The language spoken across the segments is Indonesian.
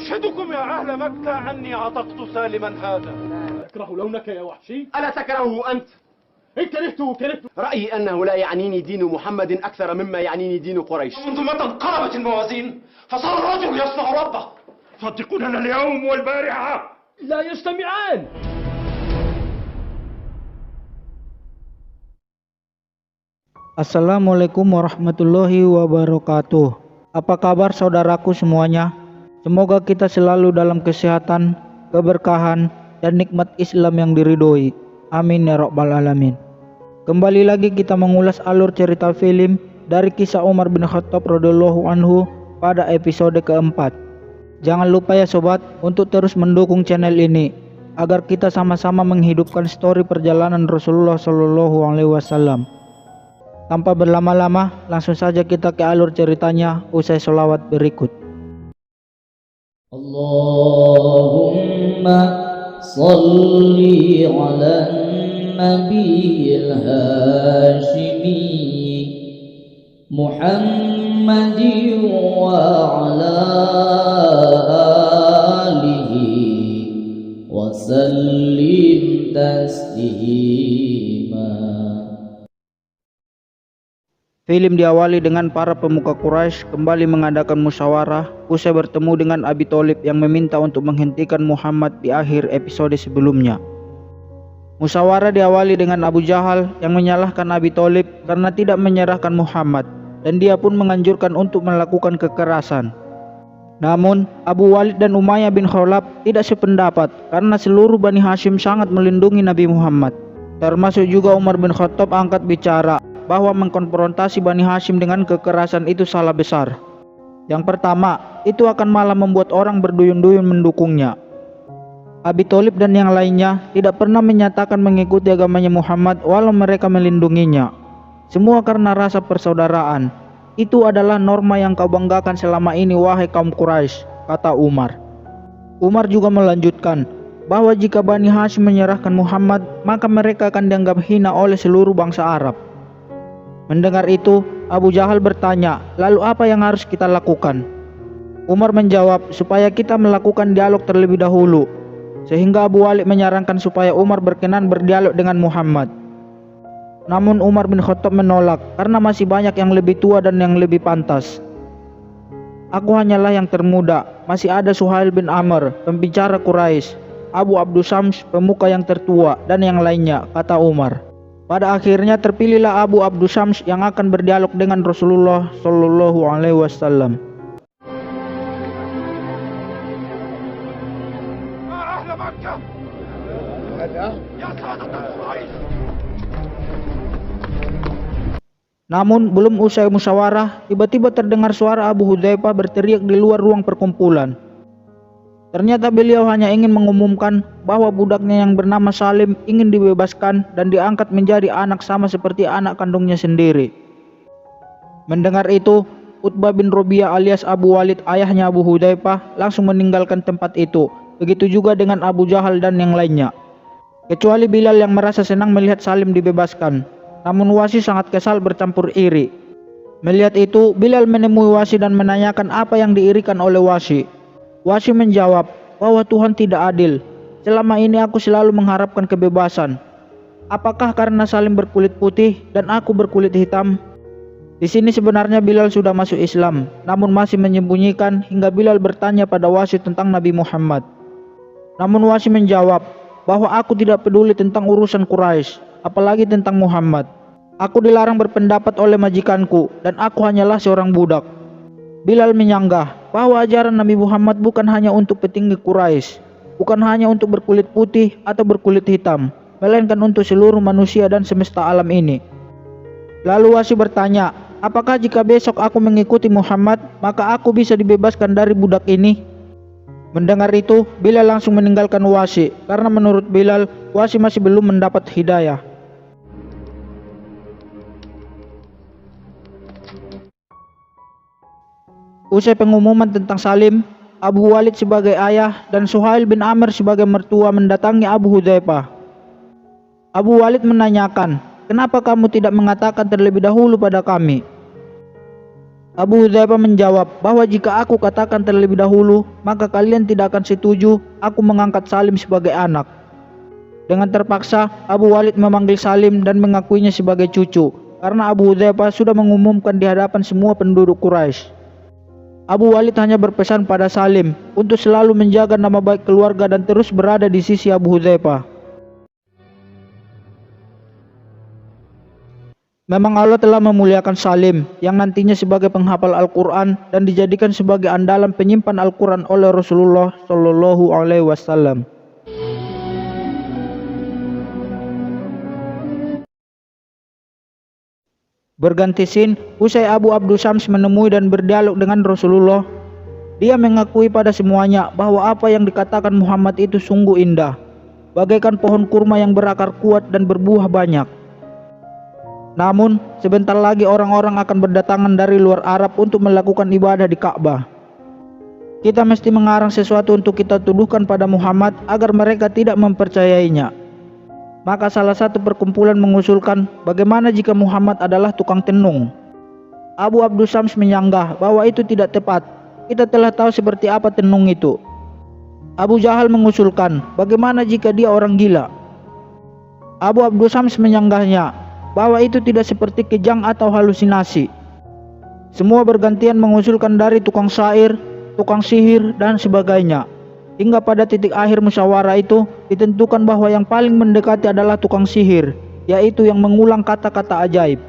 أشهدكم يا أهل مكة أني عتقت سالما هذا. تكره لونك يا وحشي؟ ألا تكرهه أنت؟ إن كرهته كرهته. رأيي أنه لا يعنيني دين محمد أكثر مما يعنيني دين قريش. منذ متى انقلبت الموازين فصار الرجل يصنع ربه. صدقوننا اليوم والبارحة لا يجتمعان. Assalamualaikum warahmatullahi wabarakatuh. Apa kabar saudaraku semuanya? Semoga kita selalu dalam kesehatan, keberkahan, dan nikmat Islam yang diridhoi. Amin ya rabbal alamin. Kembali lagi kita mengulas alur cerita film dari kisah Umar bin Khattab radhiyallahu anhu pada episode keempat. Jangan lupa ya sobat untuk terus mendukung channel ini agar kita sama-sama menghidupkan story perjalanan Rasulullah Shallallahu Alaihi Wasallam. Tanpa berlama-lama, langsung saja kita ke alur ceritanya usai sholawat berikut. Allahumma salli ala nabiyil hashimi Muhammadin wa ala alihi wa sallim taslima. Film diawali dengan para pemuka Quraisy kembali mengadakan musyawarah usai bertemu dengan Abi Thalib yang meminta untuk menghentikan Muhammad di akhir episode sebelumnya. Musyawarah diawali dengan Abu Jahal yang menyalahkan Abi Thalib karena tidak menyerahkan Muhammad dan dia pun menganjurkan untuk melakukan kekerasan. Namun Abu Walid dan Umayyah bin Khalaf tidak sependapat karena seluruh Bani Hashim sangat melindungi Nabi Muhammad. Termasuk juga Umar bin Khattab angkat bicara bahwa mengkonfrontasi Bani Hashim dengan kekerasan itu salah besar. Yang pertama, itu akan malah membuat orang berduyun-duyun mendukungnya. Abi Thalib dan yang lainnya tidak pernah menyatakan mengikuti agamanya Muhammad walau mereka melindunginya. Semua karena rasa persaudaraan. Itu adalah norma yang kau banggakan selama ini wahai kaum Quraisy, kata Umar. Umar juga melanjutkan bahwa jika Bani Hashim menyerahkan Muhammad, maka mereka akan dianggap hina oleh seluruh bangsa Arab. Mendengar itu, Abu Jahal bertanya, lalu apa yang harus kita lakukan? Umar menjawab, supaya kita melakukan dialog terlebih dahulu. Sehingga Abu Walid menyarankan supaya Umar berkenan berdialog dengan Muhammad. Namun Umar bin Khattab menolak, karena masih banyak yang lebih tua dan yang lebih pantas. Aku hanyalah yang termuda, masih ada Suhail bin Amr, pembicara Quraisy, Abu Abdus Syams, pemuka yang tertua, dan yang lainnya, kata Umar. Pada akhirnya terpilihlah Abu Abdus Syams yang akan berdialog dengan Rasulullah Shallallahu Alaihi Wasallam. Namun belum usai musyawarah, tiba-tiba terdengar suara Abu Hudzaifah berteriak di luar ruang perkumpulan. Ternyata beliau hanya ingin mengumumkan bahwa budaknya yang bernama Salim ingin dibebaskan dan diangkat menjadi anak sama seperti anak kandungnya sendiri. Mendengar itu, Utbah bin Rabi'ah alias Abu Walid, ayahnya Abu Hudzaifah, langsung meninggalkan tempat itu. Begitu juga dengan Abu Jahal dan yang lainnya. Kecuali Bilal yang merasa senang melihat Salim dibebaskan. Namun Wasi sangat kesal bercampur iri. Melihat itu, Bilal menemui Wasi dan menanyakan apa yang diirikan oleh Wasi. Wasi menjawab bahwa Tuhan tidak adil. Selama ini aku selalu mengharapkan kebebasan. Apakah karena Salim berkulit putih dan aku berkulit hitam? Di sini sebenarnya Bilal sudah masuk Islam, namun masih menyembunyikan hingga Bilal bertanya pada Wasi tentang Nabi Muhammad. Namun Wasi menjawab bahwa aku tidak peduli tentang urusan Quraisy, apalagi tentang Muhammad. Aku dilarang berpendapat oleh majikanku dan aku hanyalah seorang budak. Bilal menyanggah bahwa ajaran Nabi Muhammad bukan hanya untuk petinggi Quraisy, bukan hanya untuk berkulit putih atau berkulit hitam, melainkan untuk seluruh manusia dan semesta alam ini. Lalu Wasi bertanya, apakah jika besok aku mengikuti Muhammad, maka aku bisa dibebaskan dari budak ini? Mendengar itu, Bilal langsung meninggalkan Wasi, karena menurut Bilal, Wasi masih belum mendapat hidayah. Usai pengumuman tentang Salim, Abu Walid sebagai ayah dan Suhail bin Amr sebagai mertua mendatangi Abu Hudzaifah. Abu Walid menanyakan, kenapa kamu tidak mengatakan terlebih dahulu pada kami? Abu Hudzaifah menjawab bahwa jika aku katakan terlebih dahulu, maka kalian tidak akan setuju aku mengangkat Salim sebagai anak. Dengan terpaksa, Abu Walid memanggil Salim dan mengakuinya sebagai cucu, karena Abu Hudzaifah sudah mengumumkan di hadapan semua penduduk Quraisy. Abu Walid hanya berpesan pada Salim untuk selalu menjaga nama baik keluarga dan terus berada di sisi Abu Hudzaifah. Memang Allah telah memuliakan Salim yang nantinya sebagai penghafal Al-Quran dan dijadikan sebagai andalan penyimpan Al-Quran oleh Rasulullah Shallallahu Alaihi Wasallam. Berganti scene, usai Abu Abdul Syams menemui dan berdialog dengan Rasulullah, dia mengakui pada semuanya bahwa apa yang dikatakan Muhammad itu sungguh indah, bagaikan pohon kurma yang berakar kuat dan berbuah banyak. Namun, sebentar lagi orang-orang akan berdatangan dari luar Arab untuk melakukan ibadah di Ka'bah. Kita mesti mengarang sesuatu untuk kita tuduhkan pada Muhammad agar mereka tidak mempercayainya. Maka salah satu perkumpulan mengusulkan bagaimana jika Muhammad adalah tukang tenung. Abu Abdul Syams menyanggah bahwa itu tidak tepat. Kita telah tahu seperti apa tenung itu. Abu Jahal mengusulkan bagaimana jika dia orang gila. Abu Abdul Syams menyanggahnya bahwa itu tidak seperti kejang atau halusinasi. Semua bergantian mengusulkan dari tukang syair, tukang sihir, dan sebagainya. Hingga pada titik akhir musyawarah itu ditentukan bahwa yang paling mendekati adalah tukang sihir, yaitu yang mengulang kata-kata ajaib.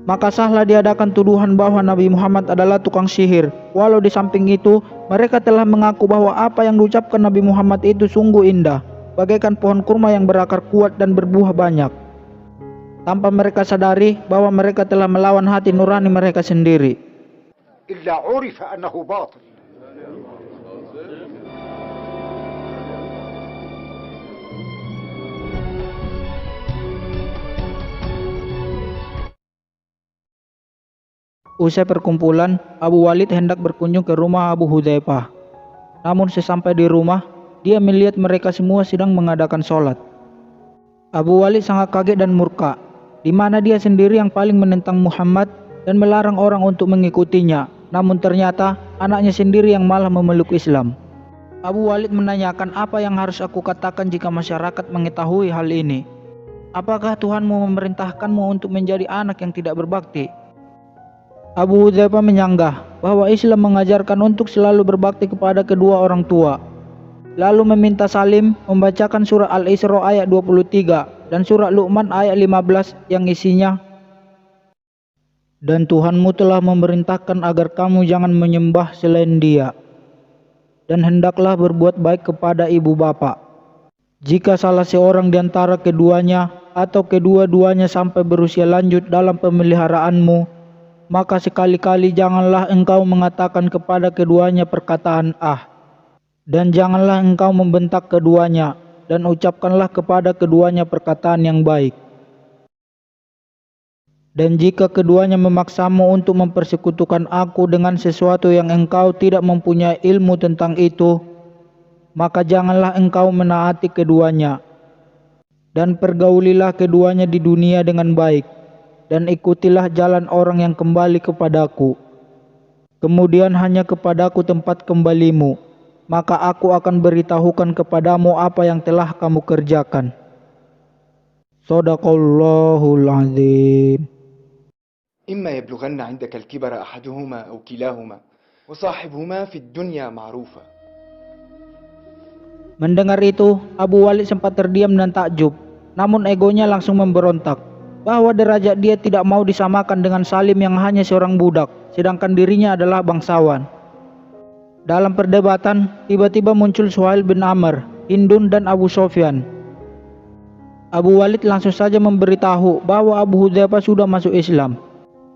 Maka sahlah diadakan tuduhan bahwa Nabi Muhammad adalah tukang sihir. Walau di samping itu, mereka telah mengaku bahwa apa yang diucapkan Nabi Muhammad itu sungguh indah, bagaikan pohon kurma yang berakar kuat dan berbuah banyak. Tanpa mereka sadari bahwa mereka telah melawan hati nurani mereka sendiri. إلا عرف أنه باطل. Usai perkumpulan, Abu Walid hendak berkunjung ke rumah Abu Hudzaifah. Namun sesampai di rumah, dia melihat mereka semua sedang mengadakan sholat. Abu Walid sangat kaget dan murka, di mana dia sendiri yang paling menentang Muhammad dan melarang orang untuk mengikutinya. Namun ternyata anaknya sendiri yang malah memeluk Islam. Abu Walid menanyakan apa yang harus aku katakan jika masyarakat mengetahui hal ini. Apakah Tuhanmu memerintahkanmu untuk menjadi anak yang tidak berbakti? Abu Hudzaifah menyanggah bahwa Islam mengajarkan untuk selalu berbakti kepada kedua orang tua. Lalu meminta Salim membacakan surah Al-Isra ayat 23 dan surah Luqman ayat 15 yang isinya, "Dan Tuhanmu telah memerintahkan agar kamu jangan menyembah selain Dia, dan hendaklah berbuat baik kepada ibu bapa. Jika salah seorang di antara keduanya atau kedua-duanya sampai berusia lanjut dalam pemeliharaanmu, maka sekali-kali janganlah engkau mengatakan kepada keduanya perkataan ah, dan janganlah engkau membentak keduanya, dan ucapkanlah kepada keduanya perkataan yang baik. Dan jika keduanya memaksamu untuk mempersekutukan aku dengan sesuatu yang engkau tidak mempunyai ilmu tentang itu, maka janganlah engkau menaati keduanya, dan pergaulilah keduanya di dunia dengan baik, dan ikutilah jalan orang yang kembali kepadaku. Kemudian hanya kepadaku tempat kembalimu, maka aku akan beritahukan kepadamu apa yang telah kamu kerjakan." Shadaqallahul Azim. إما يبلغن عندك الكبر أحدهما أو كلاهما وصاحبهما في الدنيا معروفا. Mendengar itu, Abu Walid sempat terdiam dan takjub, namun egonya langsung memberontak bahwa derajat dia tidak mau disamakan dengan Salim yang hanya seorang budak, sedangkan dirinya adalah bangsawan. Dalam perdebatan, tiba-tiba muncul Suhail bin Amr, Hindun, dan Abu Sofyan. Abu Walid langsung saja memberitahu bahwa Abu Hudzaifah sudah masuk Islam.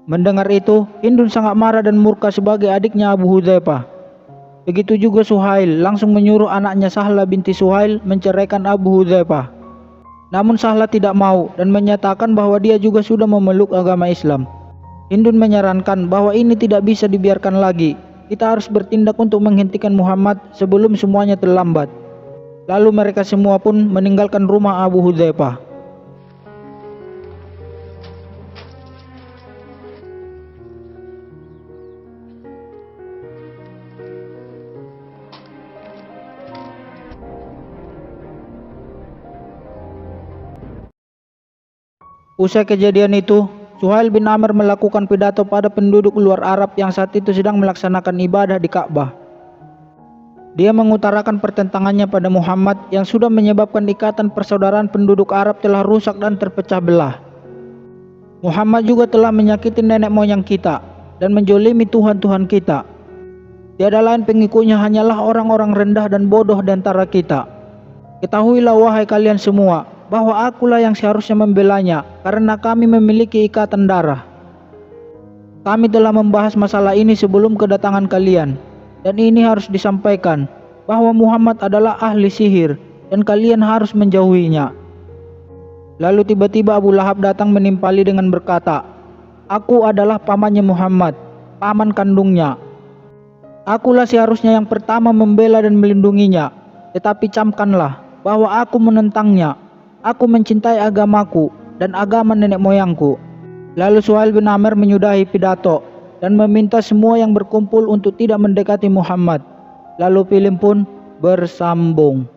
Mendengar itu, Hindun sangat marah dan murka sebagai adiknya Abu Hudzaifah. Begitu juga Suhail langsung menyuruh anaknya Sahla binti Suhail menceraikan Abu Hudzaifah. Namun Sahla tidak mau dan menyatakan bahwa dia juga sudah memeluk agama Islam. Hindun menyarankan bahwa ini tidak bisa dibiarkan lagi. Kita harus bertindak untuk menghentikan Muhammad sebelum semuanya terlambat. Lalu mereka semua pun meninggalkan rumah Abu Hudzaifah. Usai kejadian itu, Suhail bin Amr melakukan pidato pada penduduk luar Arab yang saat itu sedang melaksanakan ibadah di Ka'bah. Dia mengutarakan pertentangannya pada Muhammad yang sudah menyebabkan ikatan persaudaraan penduduk Arab telah rusak dan terpecah belah. Muhammad juga telah menyakiti nenek moyang kita dan menjolimi Tuhan-Tuhan kita. Tiada lain pengikutnya hanyalah orang-orang rendah dan bodoh di antara kita. Ketahuilah wahai kalian semua, bahwa akulah yang seharusnya membelanya karena kami memiliki ikatan darah. Kami telah membahas masalah ini sebelum kedatangan kalian, dan ini harus disampaikan bahwa Muhammad adalah ahli sihir dan kalian harus menjauhinya. Lalu tiba-tiba Abu Lahab datang menimpali dengan berkata, "Aku adalah pamannya Muhammad, paman kandungnya. Akulah seharusnya yang pertama membela dan melindunginya, tetapi camkanlah bahwa aku menentangnya. Aku mencintai agamaku dan agama nenek moyangku." Lalu Suhail bin Amr menyudahi pidato dan meminta semua yang berkumpul untuk tidak mendekati Muhammad. Lalu film pun bersambung.